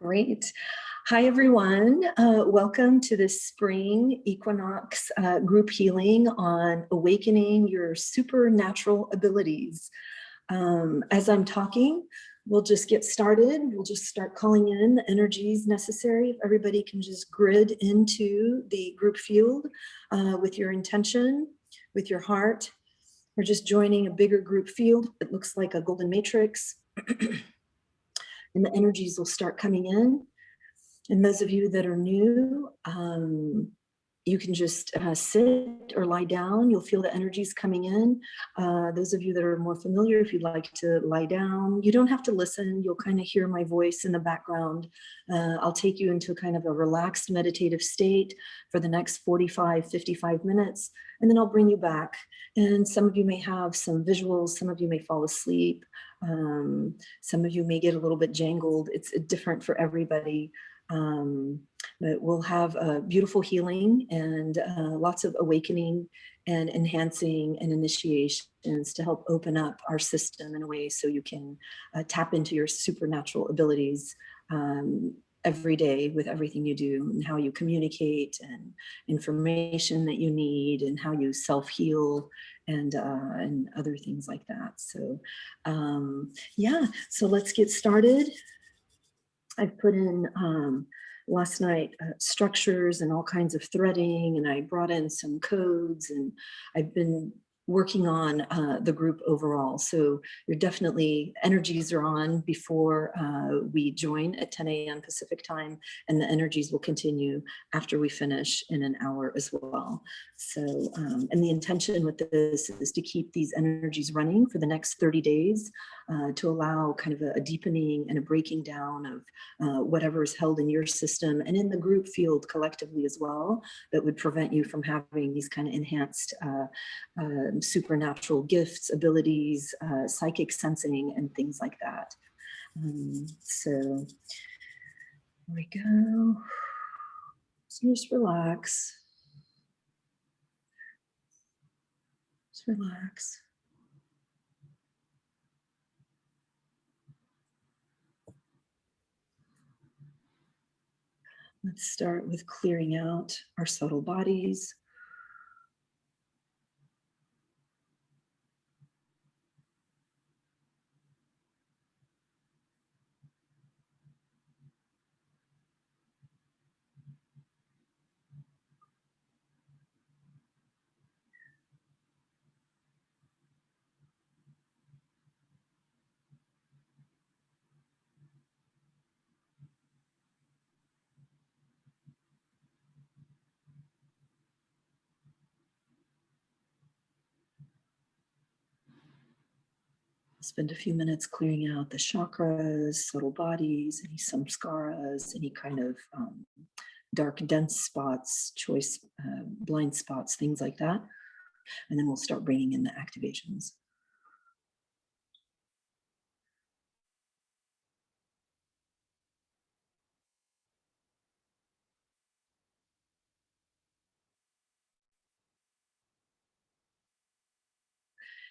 Great. Hi, everyone. Welcome to this spring equinox group healing on awakening your supernatural abilities. As I'm talking, we'll just get started. We'll just start calling in the energies necessary. If everybody can just grid into the group field with your intention, with your heart. We're just joining a bigger group field. It looks like a golden matrix. And the energies will start coming in. And those of you that are new, you can just sit or lie down. You'll feel the energies coming in. Those of you that are more familiar, if you'd like to lie down, you don't have to listen. You'll kind of hear my voice in the background. I'll take you into kind of a relaxed meditative state for the next 45, 55 minutes, and then I'll bring you back. And some of you may have some visuals. Some of you may fall asleep. Some of you may get a little bit jangled. It's different for everybody. But we'll have a beautiful healing and lots of awakening and enhancing and initiations to help open up our system in a way so you can tap into your supernatural abilities every day with everything you do and how you communicate and information that you need and how you self-heal and other things like that. So yeah, so let's get started. I've put in last night structures and all kinds of threading, and I brought in some codes, and I've been working on the group overall. So you're definitely, energies are on before we join at 10 a.m. Pacific time, and the energies will continue after we finish in an hour as well. So, and the intention with this is to keep these energies running for the next 30 days to allow kind of a deepening and a breaking down of whatever is held in your system and in the group field collectively as well, that would prevent you from having these kind of enhanced supernatural gifts, abilities, psychic sensing, and things like that. So here we go. So just relax. Just relax. Let's start with clearing out our subtle bodies. Spend a few minutes clearing out the chakras, subtle bodies, any samskaras, any kind of dark, dense spots, choice, blind spots, things like that. And then we'll start bringing in the activations.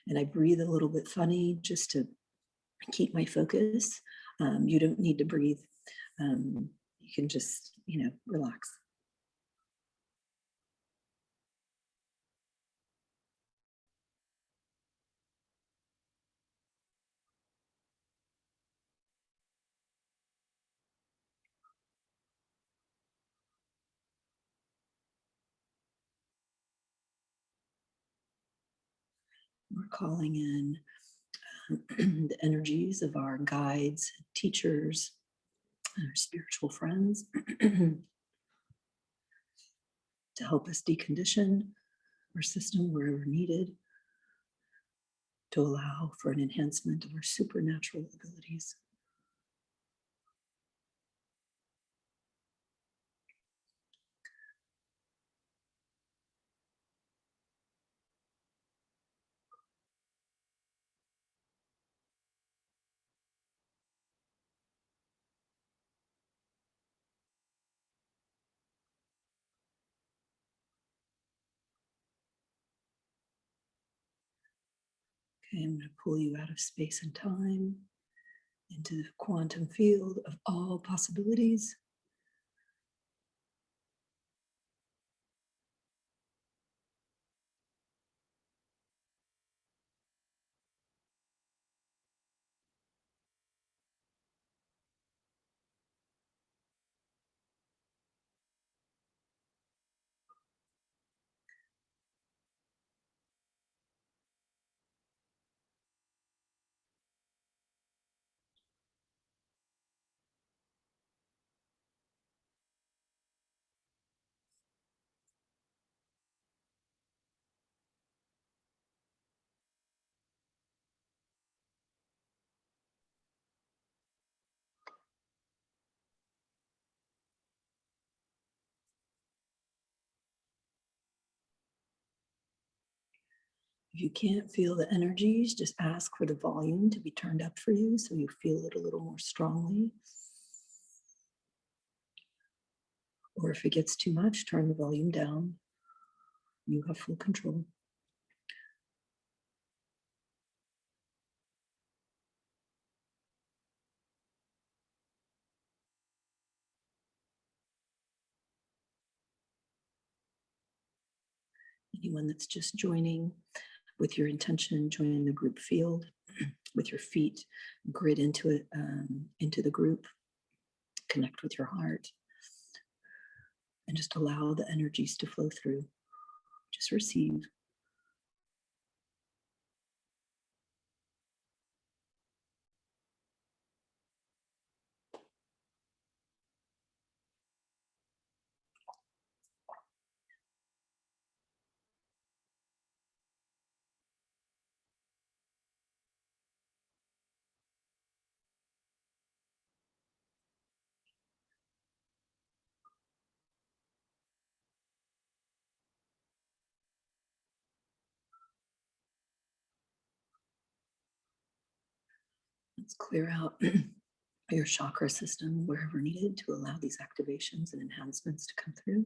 And I breathe a little bit funny just to keep my focus. You don't need to breathe. You can just, relax. We're calling in the energies of our guides, teachers, our spiritual friends to help us decondition our system wherever needed, to allow for an enhancement of our supernatural abilities. Okay, I'm going to pull you out of space and time. into the quantum field of all possibilities. If you can't feel the energies, just ask for the volume to be turned up for you so you feel it a little more strongly. Or if it gets too much, turn the volume down. You have full control. Anyone that's just joining with your intention, join the group field with your feet, grid into it, into the group, connect with your heart, and just allow the energies to flow through. Just receive. Let's clear out your chakra system wherever needed to allow these activations and enhancements to come through.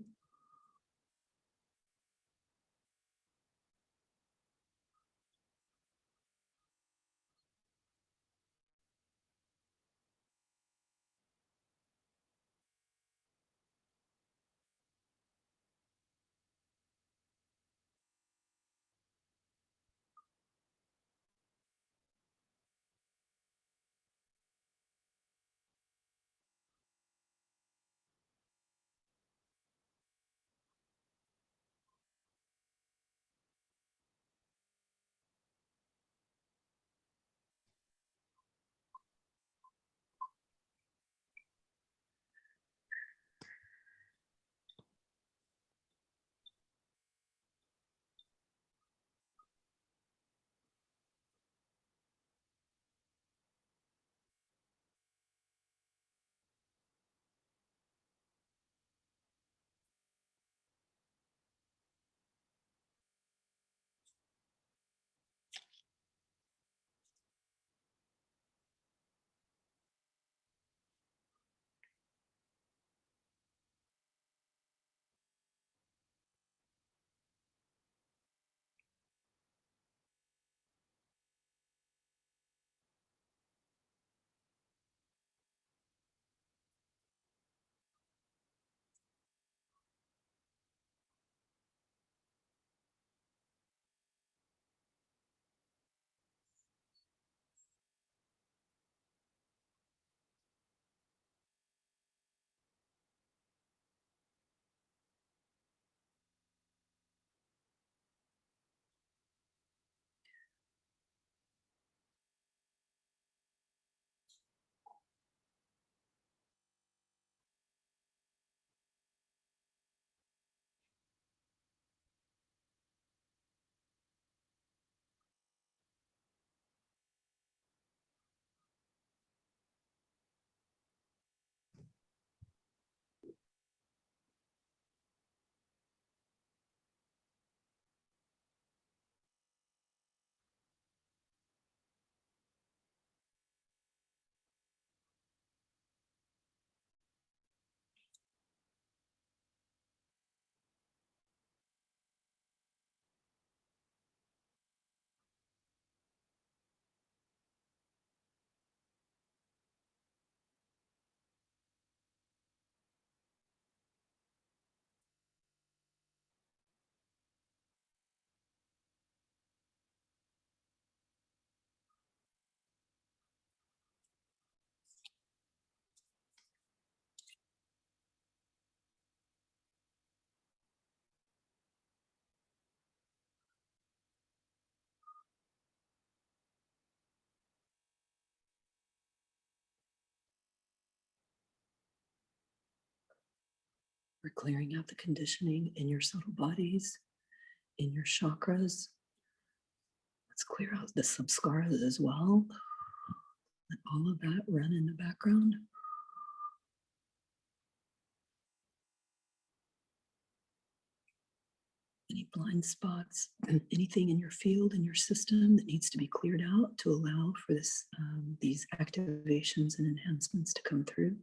We're clearing out the conditioning in your subtle bodies, in your chakras. Let's clear out the samskaras as well. Let all of that run in the background. Any blind spots, anything in your field, in your system that needs to be cleared out to allow for this, these activations and enhancements to come through.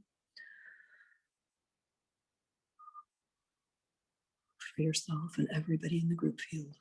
For yourself and everybody in the group field.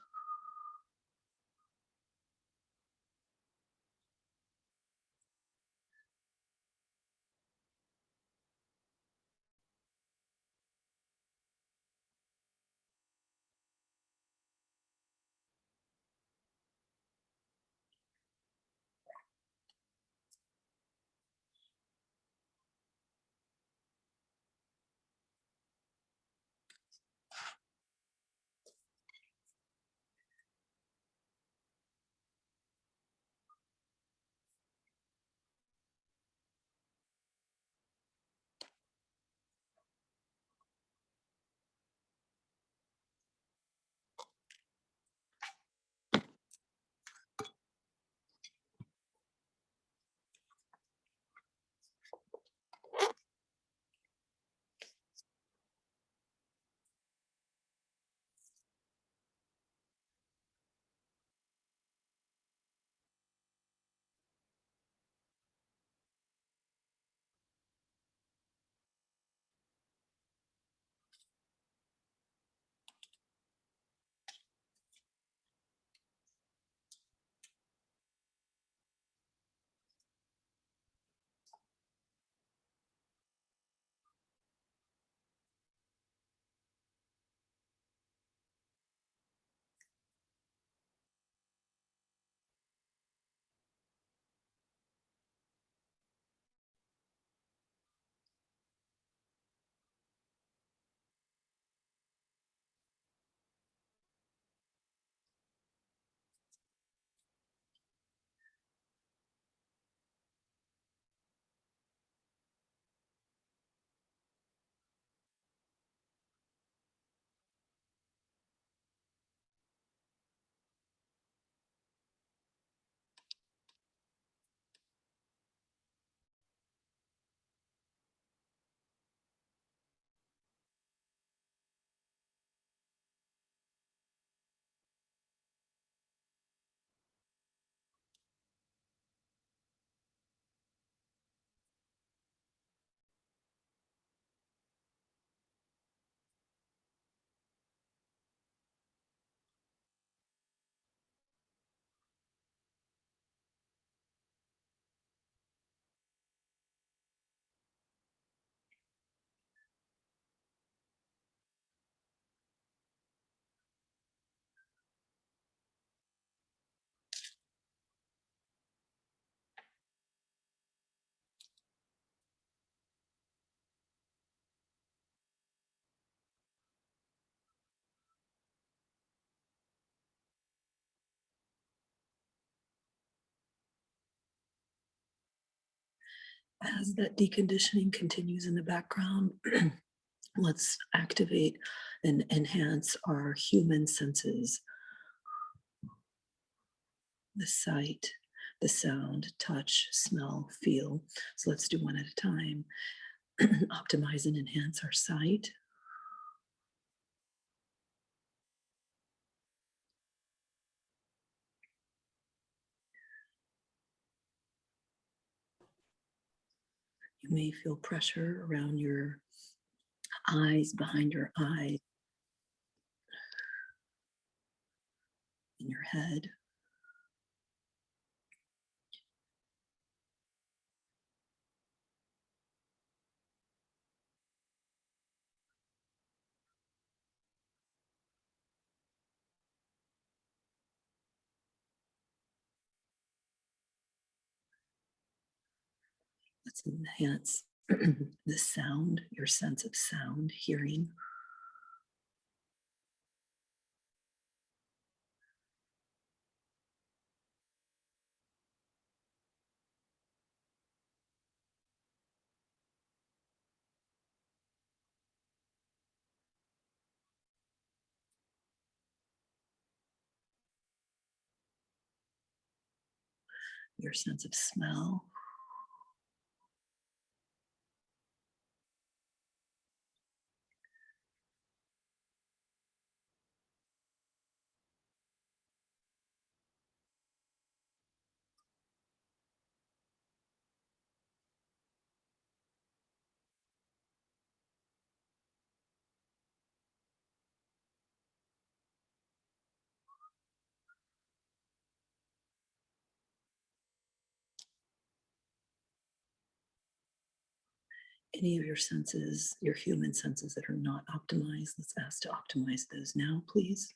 As that deconditioning continues in the background, let's activate and enhance our human senses. The sight, the sound, touch, smell, feel. So let's do one at a time. Optimize and enhance our sight. You may feel pressure around your eyes, behind your eyes, in your head. Let's enhance the sound, your sense of sound, hearing. your sense of smell. Any of your senses, your human senses that are not optimized, let's ask to optimize those now, please.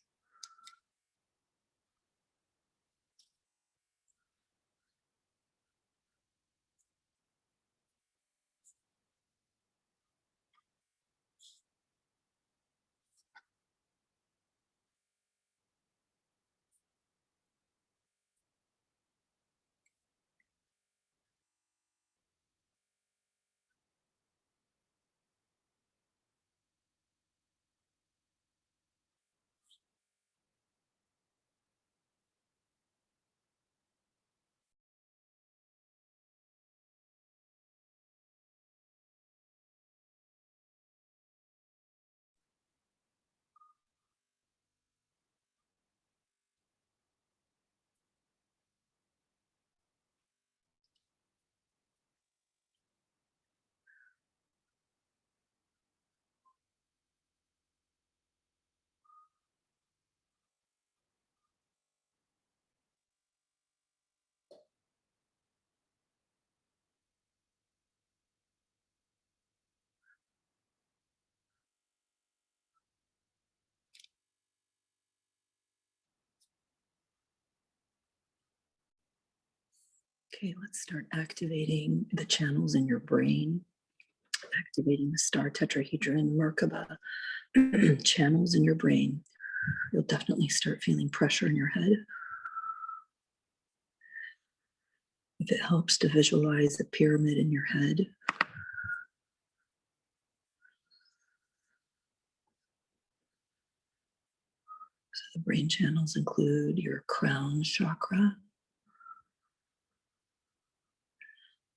Okay, let's start activating the channels in your brain, activating the star tetrahedron, Merkaba channels in your brain. You'll definitely start feeling pressure in your head. If it helps to visualize a pyramid in your head, so the brain channels include your crown chakra,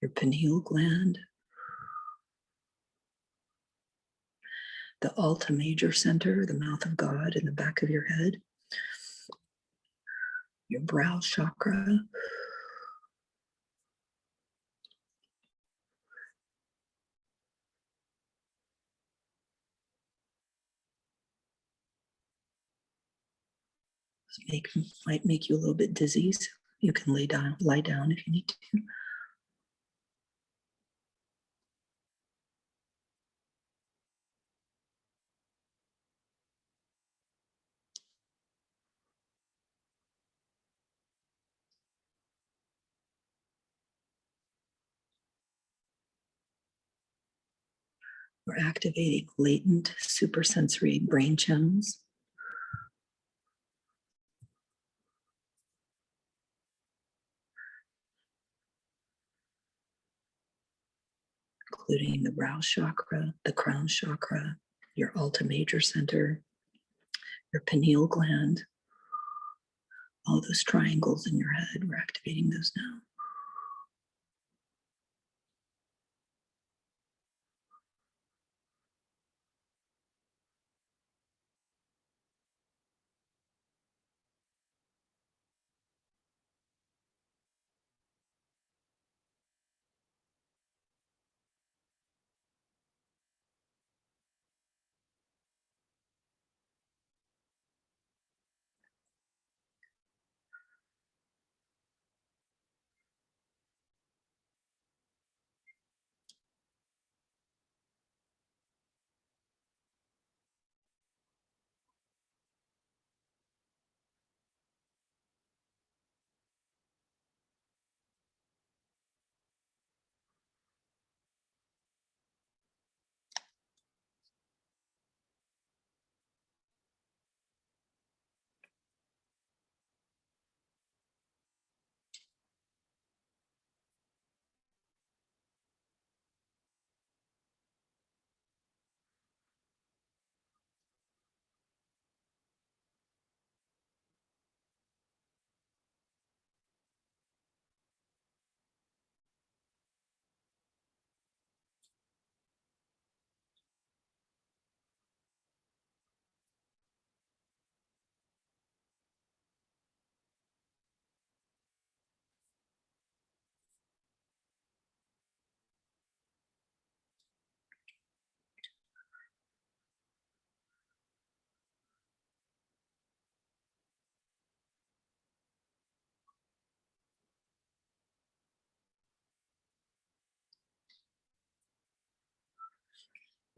your pineal gland, the Alta Major Center, the mouth of God in the back of your head, your brow chakra, might make you a little bit dizzy. So you can lie down if you need to. We're activating latent supersensory brain channels, including the brow chakra, the crown chakra, your Alta Major Center, your pineal gland, all those triangles in your head. We're activating those now.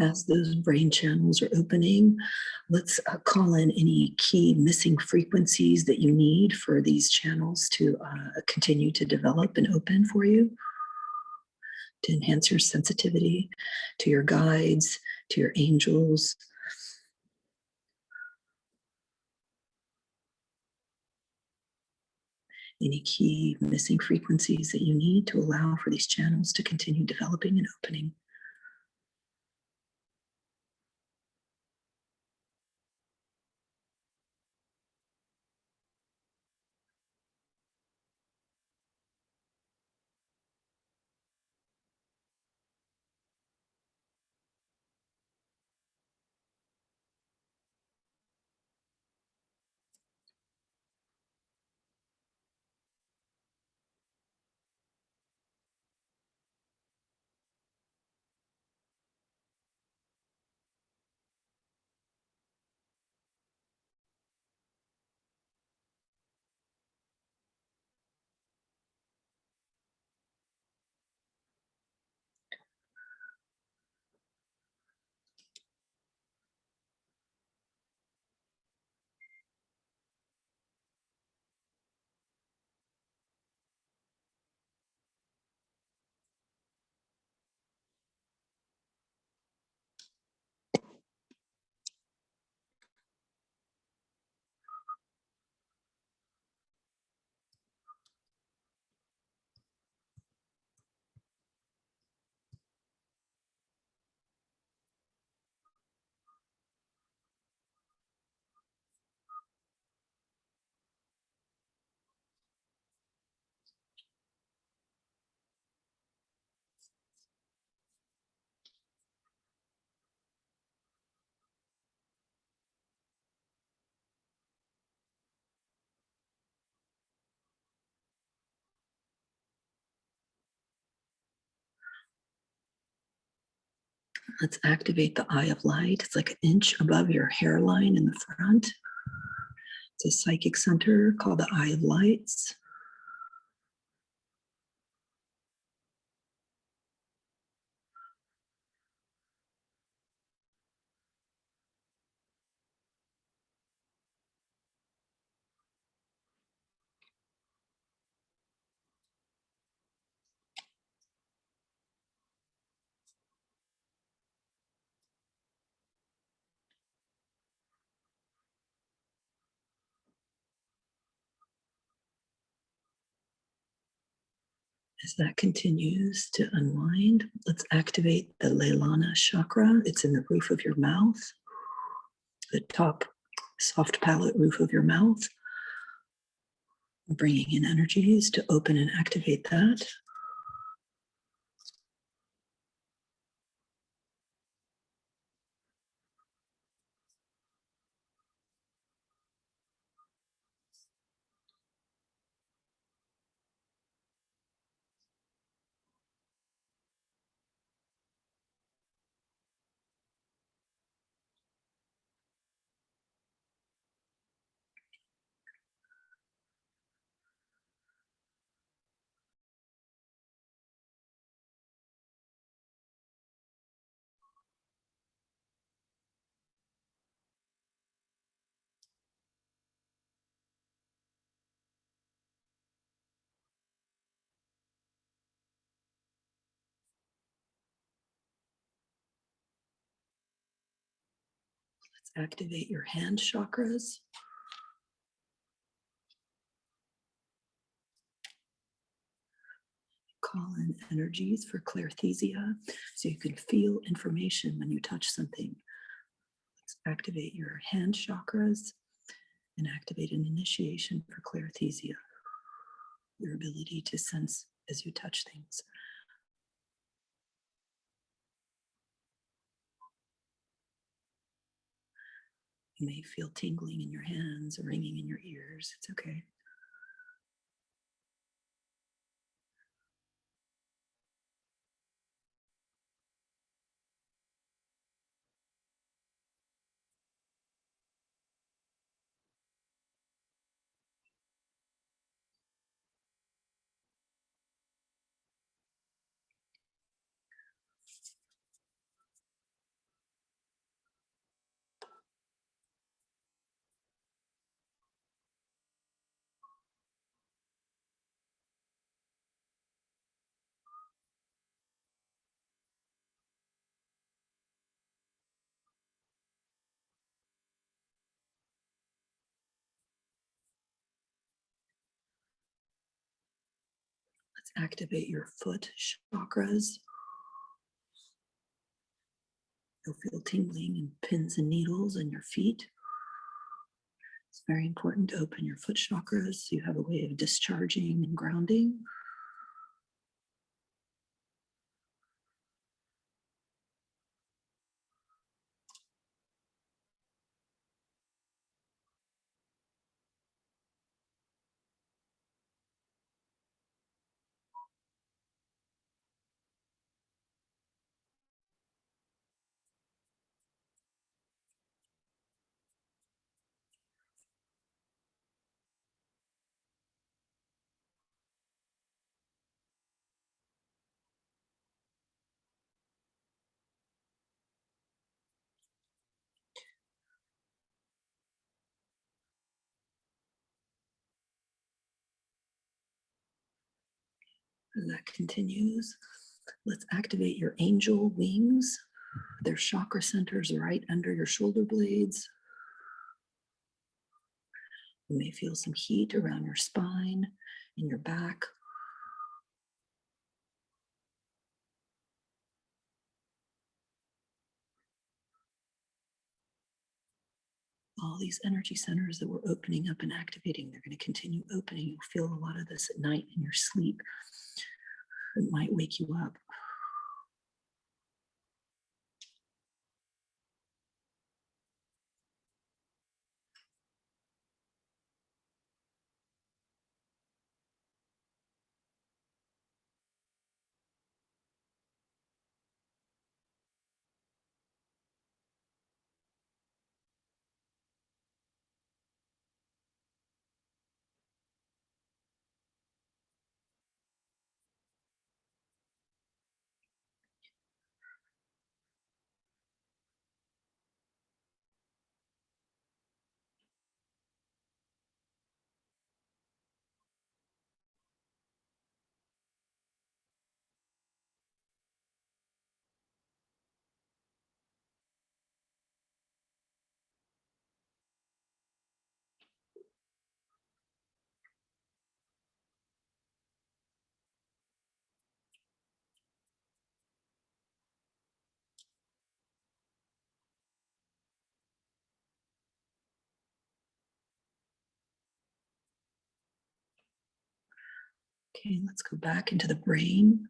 As those brain channels are opening, let's call in any key missing frequencies that you need for these channels to continue to develop and open for you, to enhance your sensitivity to your guides, to your angels. Any key missing frequencies that you need to allow for these channels to continue developing and opening. Let's activate the eye of light. It's like an inch above your hairline in the front. It's a psychic center called the Eye of Lights. As that continues to unwind, let's activate the Leilana Chakra. It's in the roof of your mouth, the top soft palate roof of your mouth. Bringing in energies to open and activate that. Let's activate your hand chakras. Call in energies for claresthesia so you can feel information when you touch something. Let's activate your hand chakras and activate an initiation for claresthesia, your ability to sense as you touch things. You may feel tingling in your hands or ringing in your ears. It's okay. activate your foot chakras. You'll feel tingling and pins and needles in your feet. It's very important to open your foot chakras so you have a way of discharging and grounding. And that continues. Let's activate your angel wings. Their chakra centers right under your shoulder blades. You may feel some heat around your spine, in your back. All these energy centers that we're opening up and activating, they're going to continue opening. You'll feel a lot of this at night in your sleep. It might wake you up. Okay, let's go back into the brain.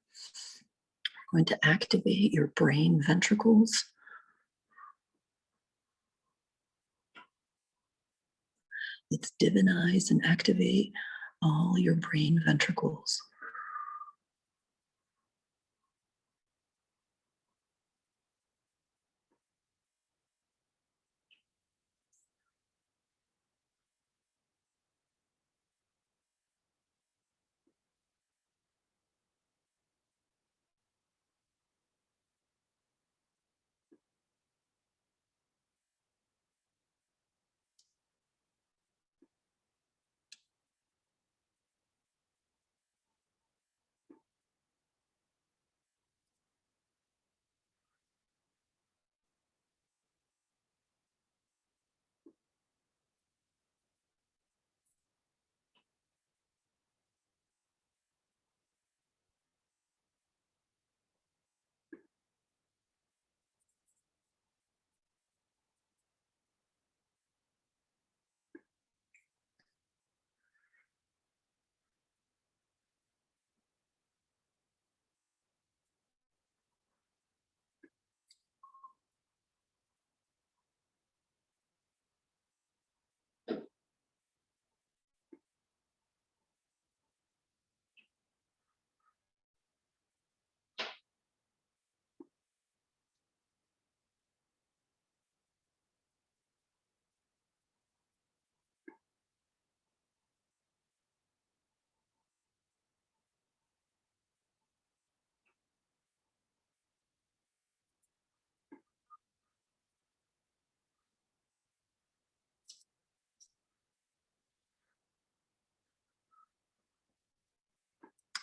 We're going to activate your brain ventricles. Let's divinize and activate all your brain ventricles.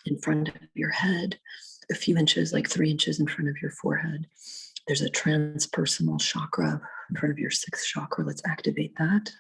In front of your head, a few inches, like 3 inches in front of your forehead, there's a transpersonal chakra in front of your 6th chakra. Let's activate that.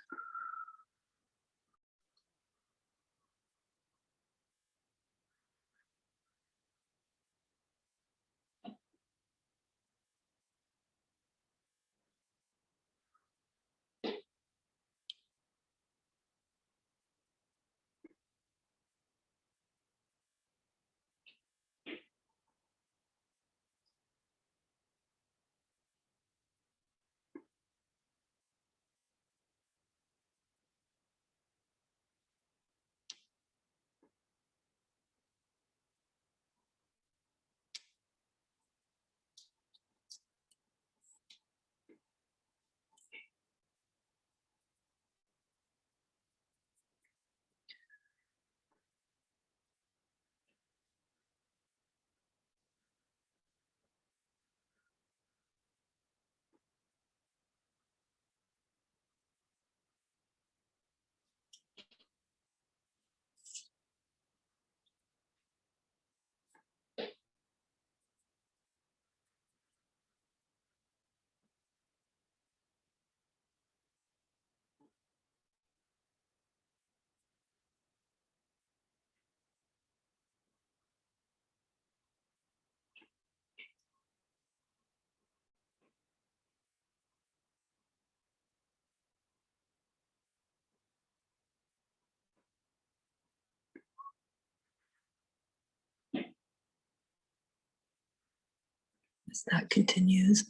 As that continues,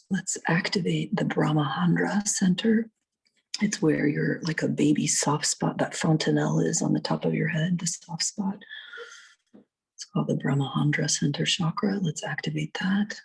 let's activate the Brahmahandra Center. It's where you're like a baby soft spot, that fontanelle is on the top of your head, the soft spot. It's called the Brahmahandra Center chakra. Let's activate that.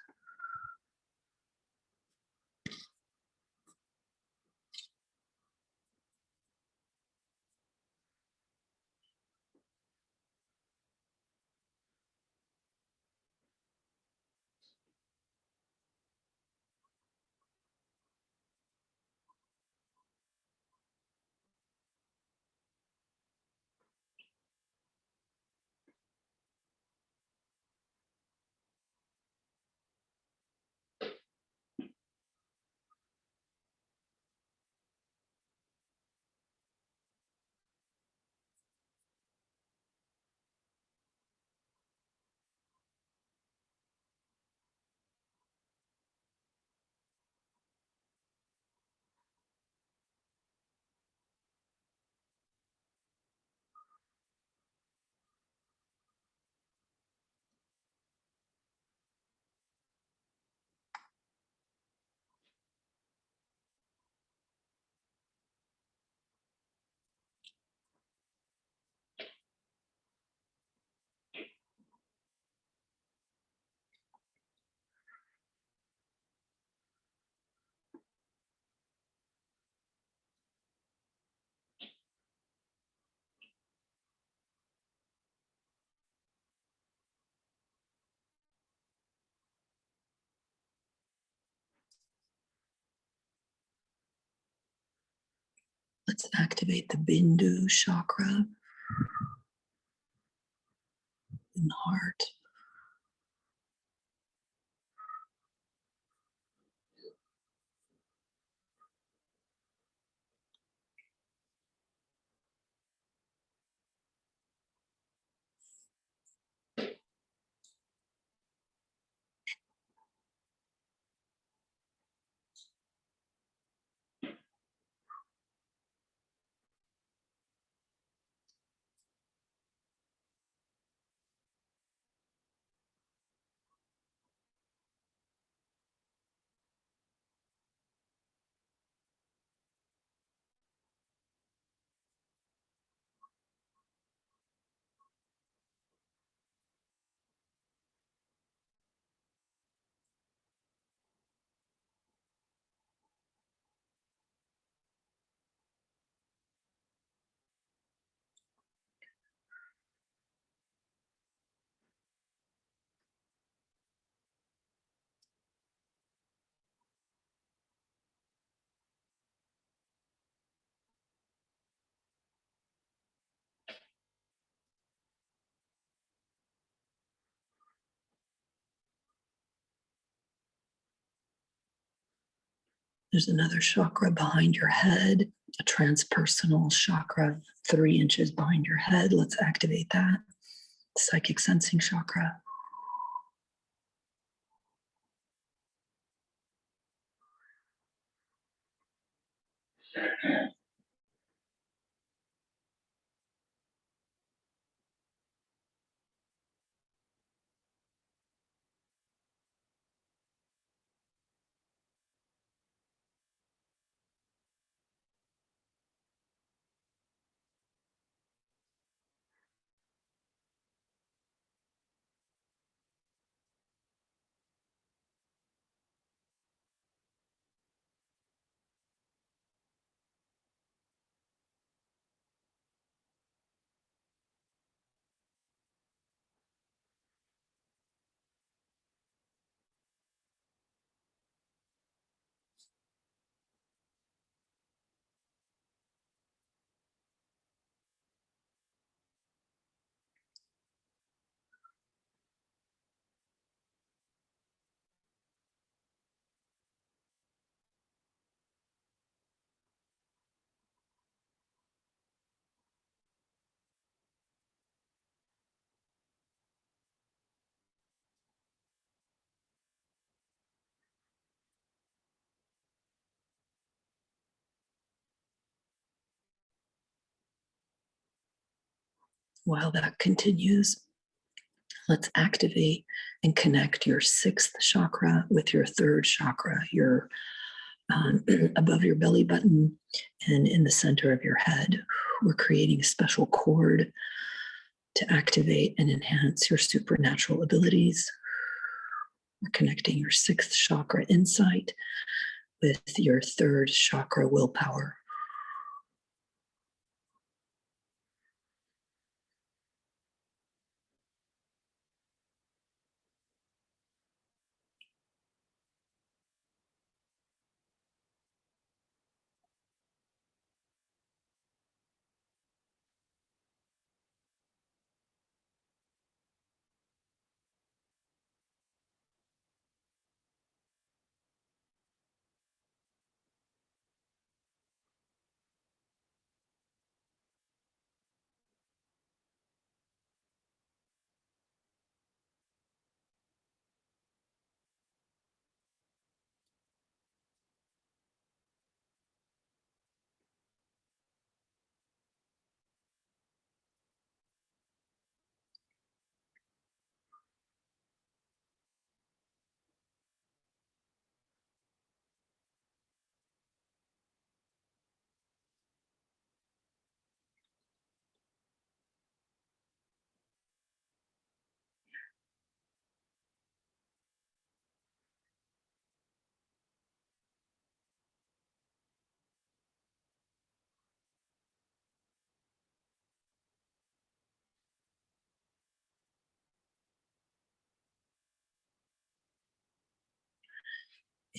Let's activate the Bindu chakra in the heart. There's another chakra behind your head, a transpersonal chakra 3 inches behind your head. Let's activate that. Psychic sensing chakra. While that continues, Let's activate and connect your 6th chakra with your 3rd chakra, your above your belly button and in the center of your head. We're creating a special cord to activate and enhance your supernatural abilities. We're connecting your 6th chakra insight with your 3rd chakra willpower.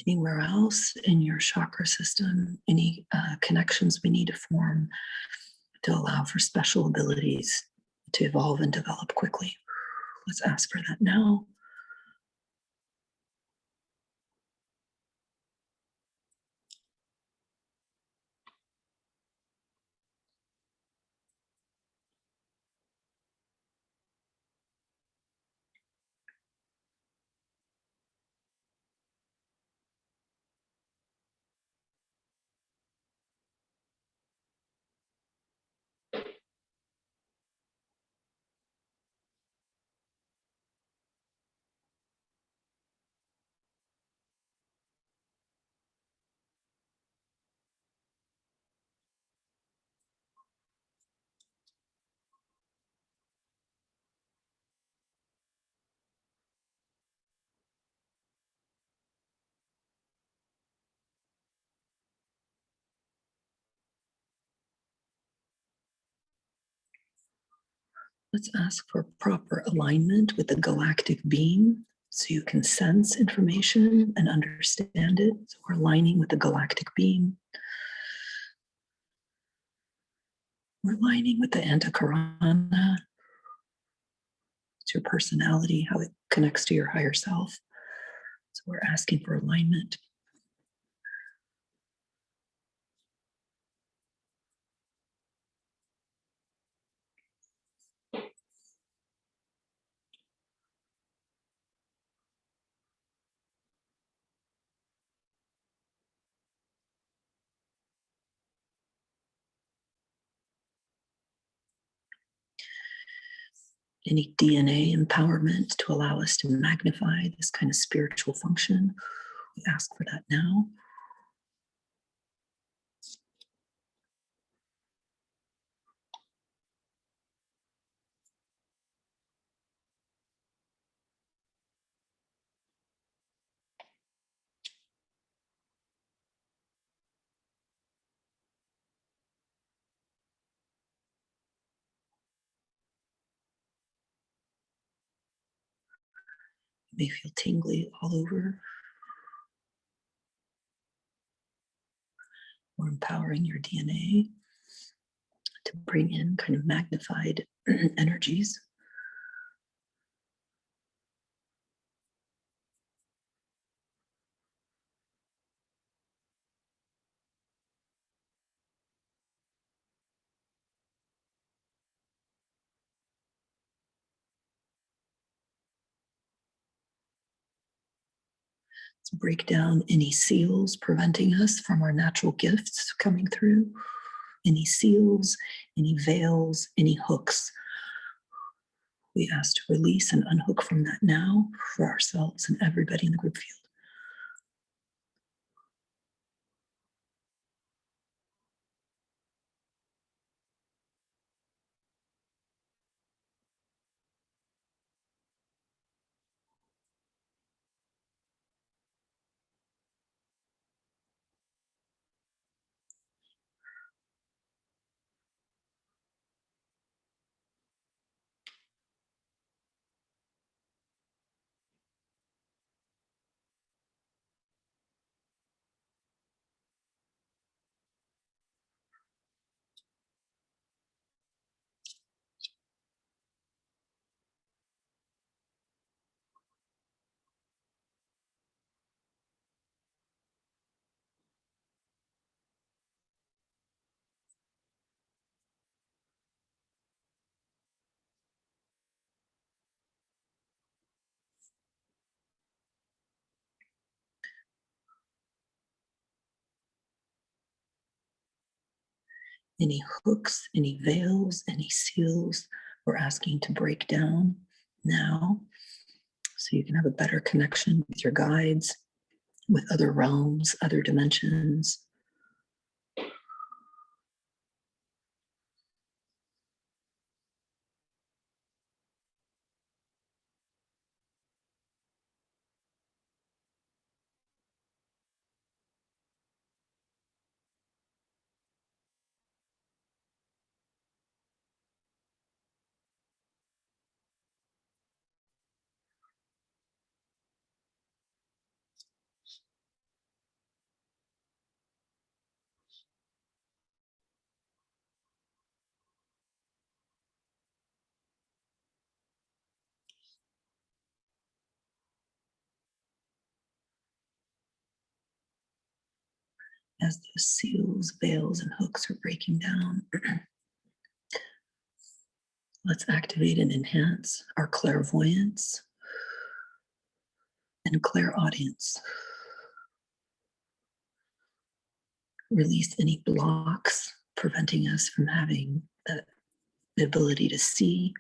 Anywhere else in your chakra system, any connections we need to form to allow for special abilities to evolve and develop quickly. Let's ask for that now. Let's ask for proper alignment with the galactic beam so you can sense information and understand it. So we're aligning with the galactic beam. We're aligning with the Antakarana. It's your personality, how it connects to your higher self. So we're asking for alignment. Any DNA empowerment to allow us to magnify this kind of spiritual function. We ask for that now. You may feel tingly all over. We're empowering your DNA to bring in kind of magnified energies. Let's break down any seals preventing us from our natural gifts coming through. Any seals, any veils, any hooks. We ask to release and unhook from that now for ourselves and everybody in the group field. Any hooks, any veils, any seals, we're asking to break down now so you can have a better connection with your guides, with other realms, other dimensions. As those seals, veils, and hooks are breaking down, let's activate and enhance our clairvoyance and clairaudience. Release any blocks preventing us from having the ability to see.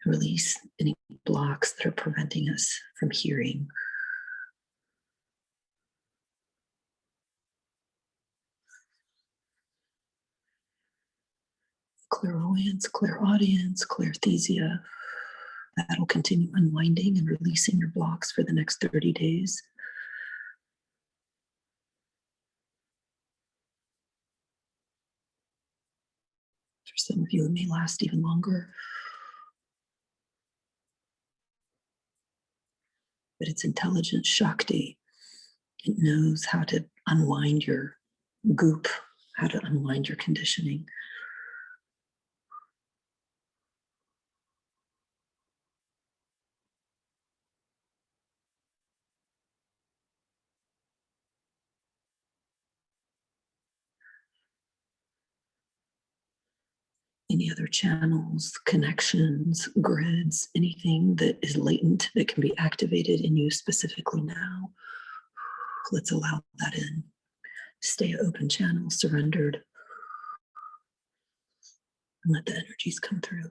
Release any blocks that are preventing us from hearing. Clairvoyance, clairaudience, clairesthesia. That'll continue unwinding and releasing your blocks for the next 30 days. For some of you, it may last even longer. But it's intelligent Shakti. It knows how to unwind your goop, how to unwind your conditioning. Any other channels, connections, grids, anything that is latent that can be activated in you specifically now. Let's allow that in. Stay open channel, surrendered, and let the energies come through.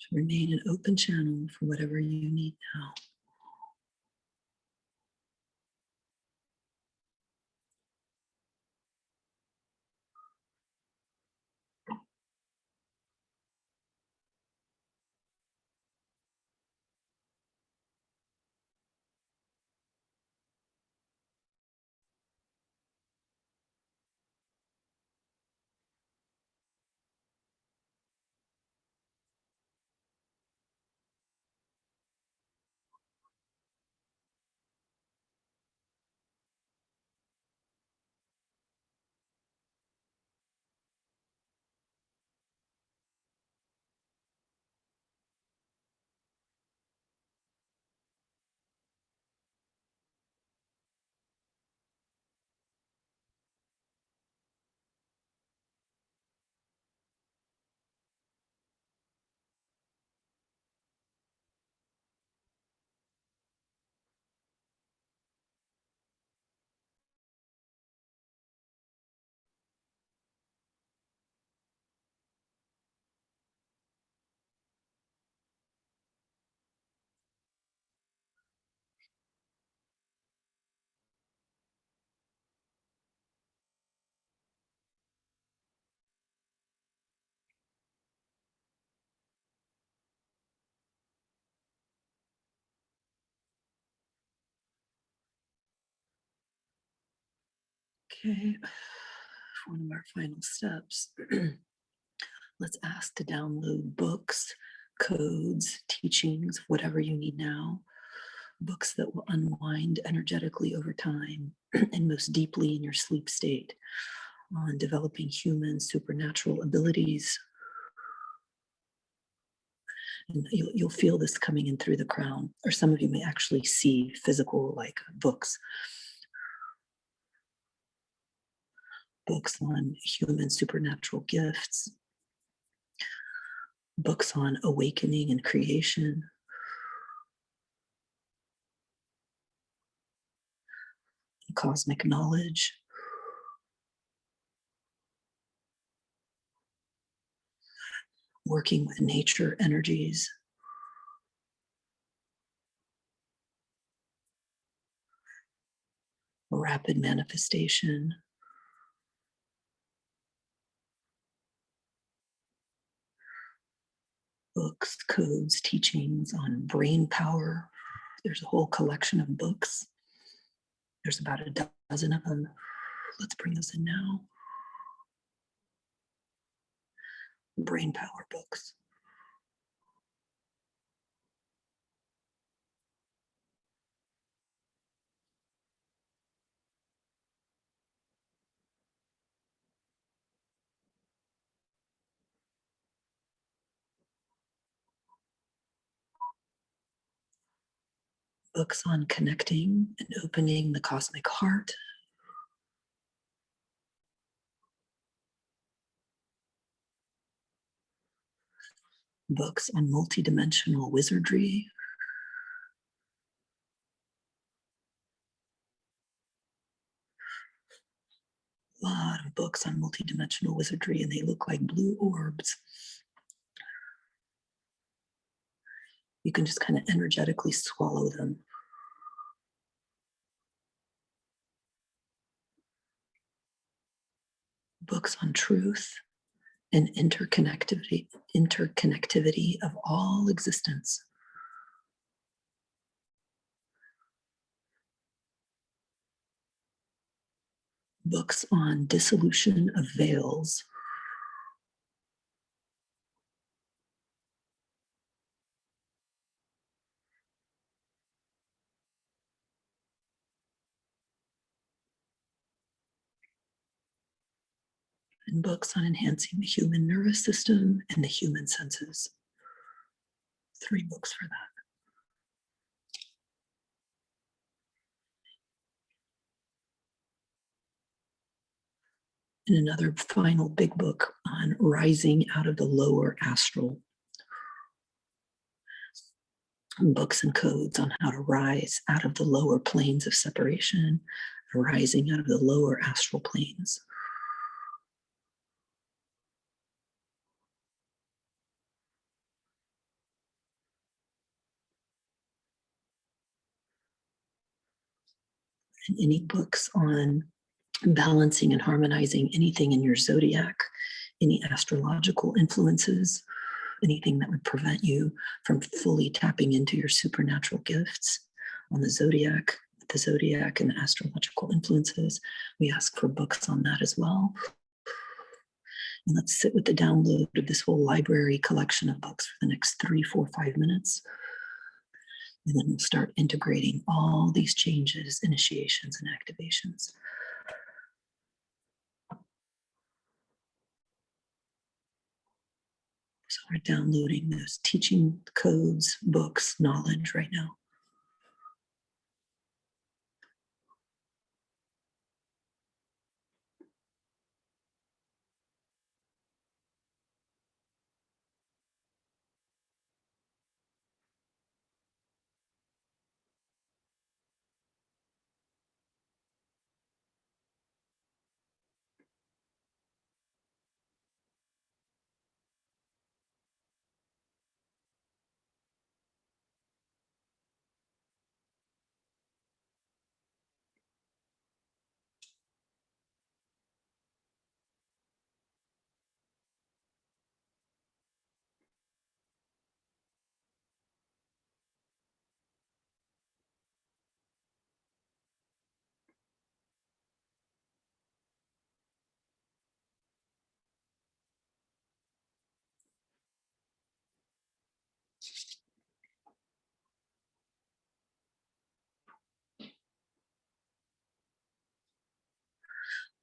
To remain an open channel for whatever you need now. Okay, one of our final steps. Let's ask to download books, codes, teachings, whatever you need now. Books that will unwind energetically over time and most deeply in your sleep state on developing human supernatural abilities. And you'll feel this coming in through the crown, or some of you may actually see physical, like books on human supernatural gifts, books on awakening and creation, cosmic knowledge, working with nature energies, rapid manifestation, books, codes, teachings on brain power. There's a whole collection of books. There's about a dozen of them. Let's bring those in now. Brain power books. Books on connecting and opening the cosmic heart. Books on multidimensional wizardry. A lot of books on multidimensional wizardry, and they look like blue orbs. You can just kind of energetically swallow them. Books on truth and interconnectivity of all existence. Books on dissolution of veils. And books on enhancing the human nervous system and the human senses. 3 books for that. And another final big book on rising out of the lower astral. Books and codes on how to rise out of the lower planes of separation, rising out of the lower astral planes. And any books on balancing and harmonizing anything in your zodiac, any astrological influences, anything that would prevent you from fully tapping into your supernatural gifts on the zodiac and the astrological influences. We ask for books on that as well. And let's sit with the download of this whole library collection of books for the next 3, 4, 5 minutes. And then we'll start integrating all these changes, initiations, and activations. So we're downloading those teaching codes, books, knowledge right now.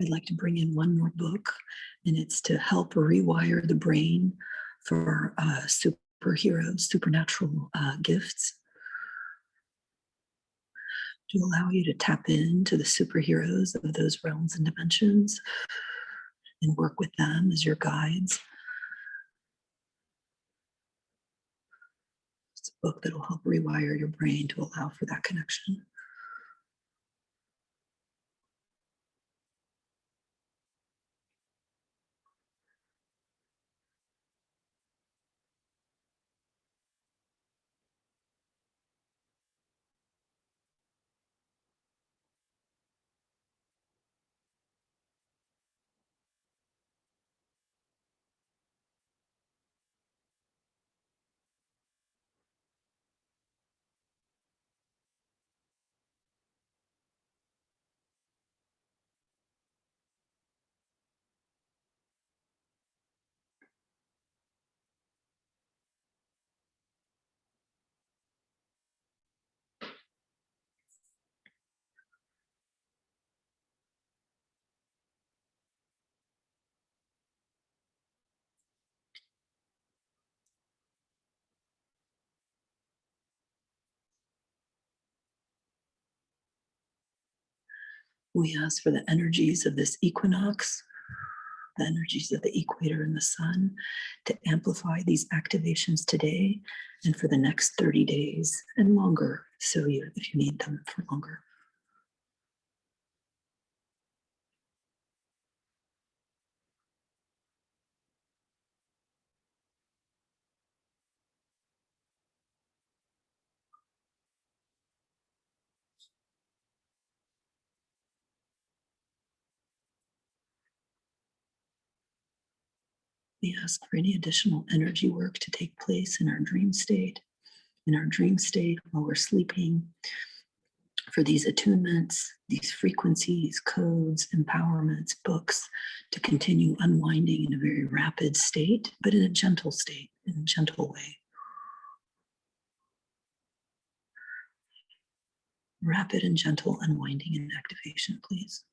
I'd like to bring in one more book, and it's to help rewire the brain for superheroes, supernatural gifts, to allow you to tap into the superheroes of those realms and dimensions and work with them as your guides. It's a book that will help rewire your brain to allow for that connection. We ask for the energies of this equinox, the energies of the equator and the sun, to amplify these activations today and for the next 30 days and longer, so if you need them for longer. We ask for any additional energy work to take place in our dream state, while we're sleeping, for these attunements, these frequencies, codes, empowerments, books to continue unwinding in a very rapid state, but in a gentle state, in a gentle way. Rapid and gentle unwinding and activation, please.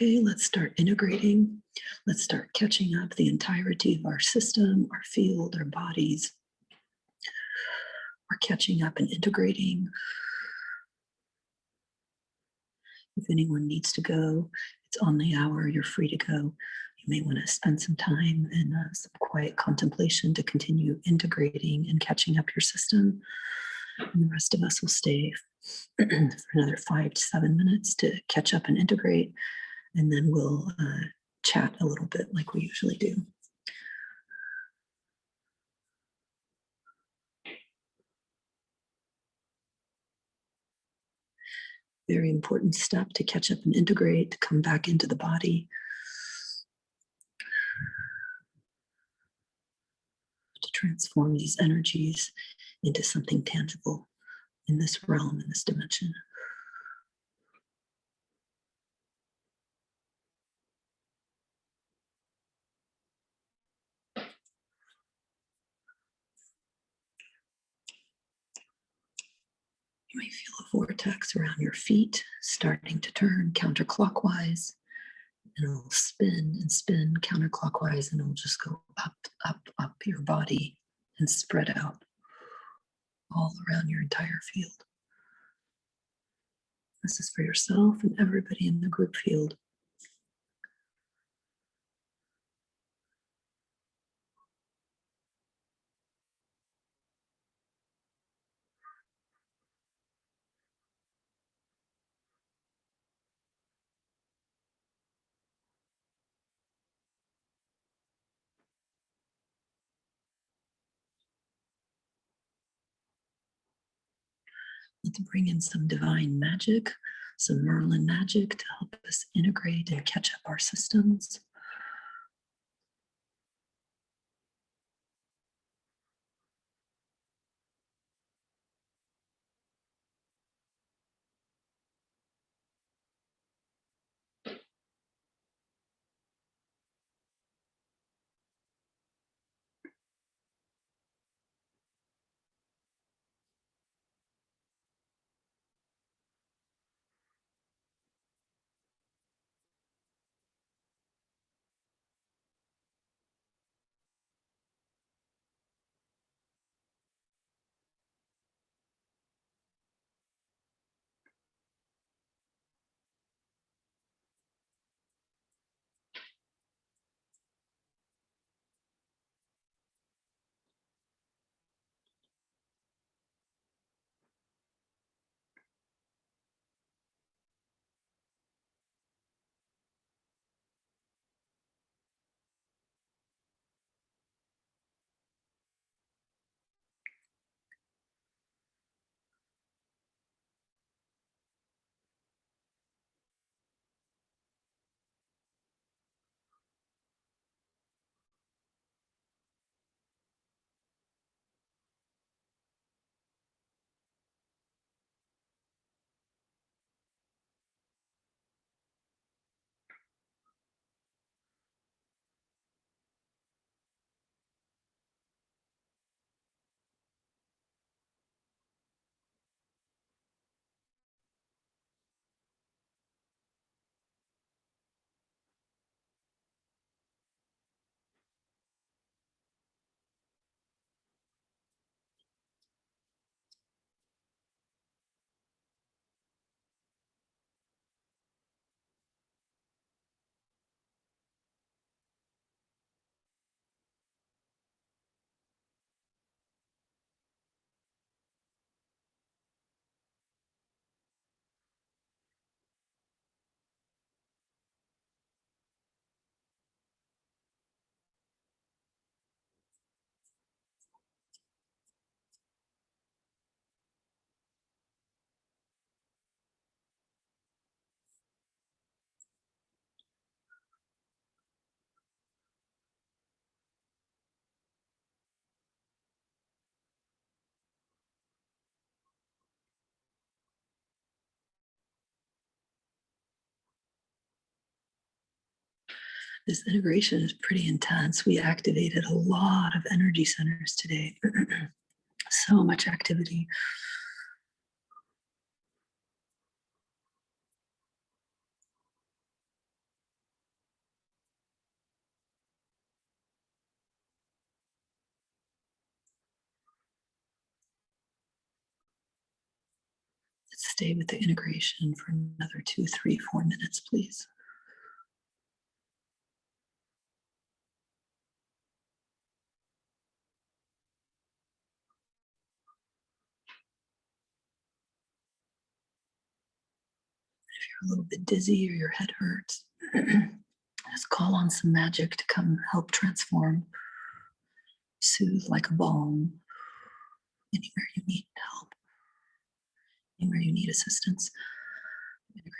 Okay, let's start integrating. Let's start catching up the entirety of our system, our field, our bodies. We're catching up and integrating. If anyone needs to go, it's on the hour, you're free to go. You may want to spend some time in some quiet contemplation to continue integrating and catching up your system. And the rest of us will stay for another 5 to 7 minutes to catch up and integrate. And then we'll chat a little bit like we usually do. Very important step to catch up and integrate, to come back into the body. To transform these energies into something tangible in this realm, in this dimension. You may feel a vortex around your feet starting to turn counterclockwise, and it'll spin and spin counterclockwise, and it'll just go up, up, up your body and spread out all around your entire field. This is for yourself and everybody in the group field. Let's bring in some divine magic, some Merlin magic to help us integrate and catch up our systems. This integration is pretty intense. We activated a lot of energy centers today. So much activity. stay with the integration for another 2, 3, 4 minutes, please. If you're a little bit dizzy or your head hurts, just call on some magic to come help transform, soothe like a balm anywhere you need help, anywhere you need assistance. Integrating.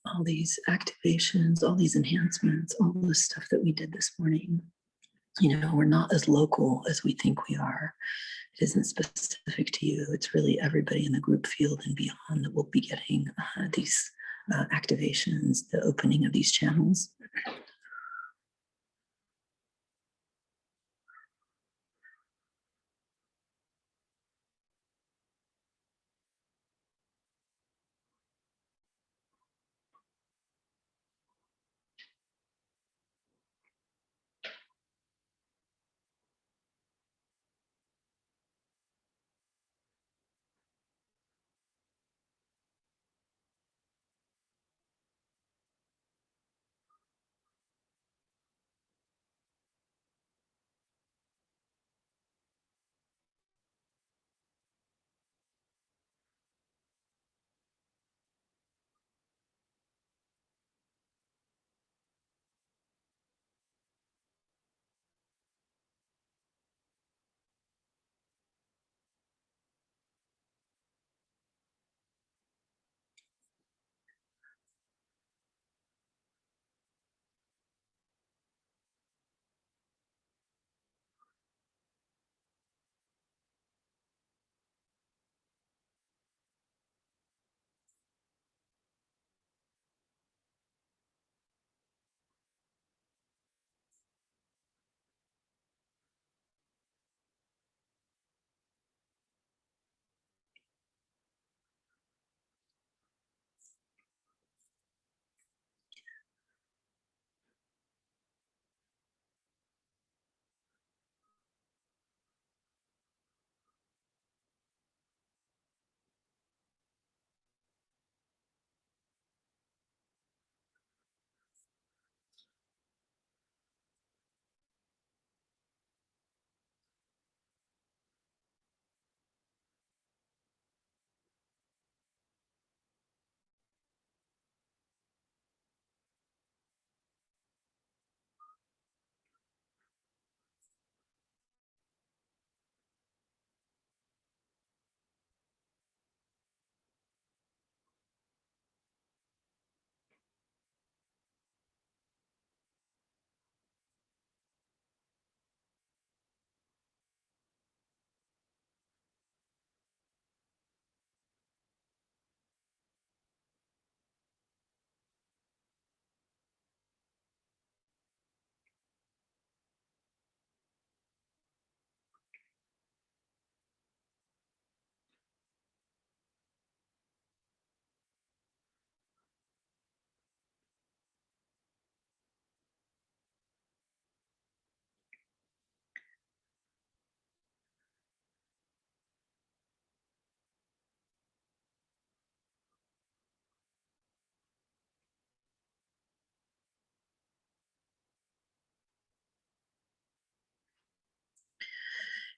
All these activations, all these enhancements, all the stuff that we did this morning, we're not as local as we think we are. It isn't specific to you. It's really everybody in the group field and beyond that will be getting these activations, the opening of these channels.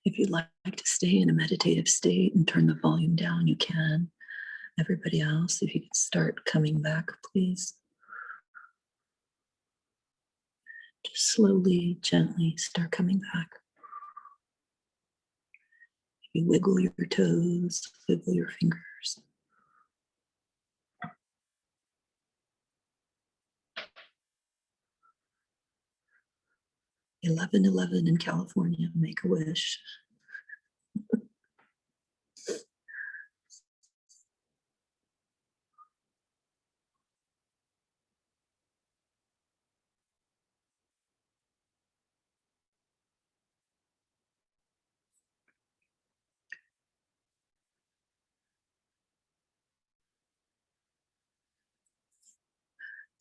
If you'd like to stay in a meditative state and turn the volume down, you can. Everybody else, if you could start coming back, please. Just slowly, gently start coming back. You wiggle your toes, wiggle your fingers. 11:11 in California, make a wish.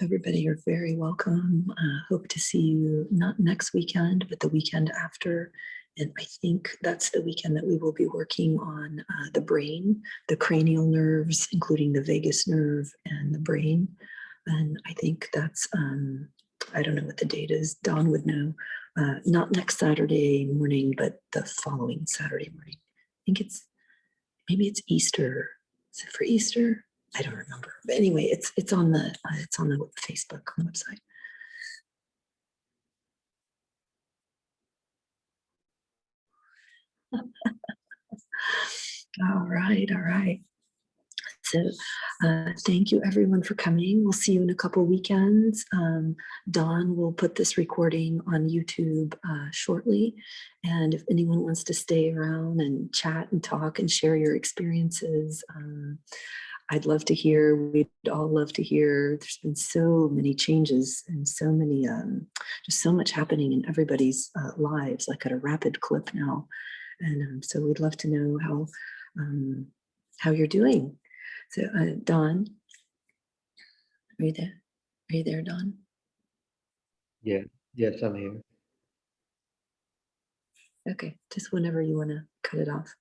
Everybody, you're very welcome. Hope to see you not next weekend, but the weekend after. And I think that's the weekend that we will be working on the brain, the cranial nerves, including the vagus nerve and the brain. And I think that's, I don't know what the date is. Dawn would know. Not next Saturday morning, but the following Saturday morning. I think maybe it's Easter. Is it for Easter? I don't remember. But anyway, it's on the Facebook website. All right. So thank you everyone for coming. We'll see you in a couple weekends. Dawn will put this recording on YouTube shortly. And if anyone wants to stay around and chat and talk and share your experiences, I'd love to hear. We'd all love to hear. There's been so many changes and so many, just so much happening in everybody's lives, like at a rapid clip now. And so we'd love to know how you're doing. So Dawn, are you there? Are you there, Dawn? Yeah, yes, I'm here. Okay, just whenever you want to cut it off.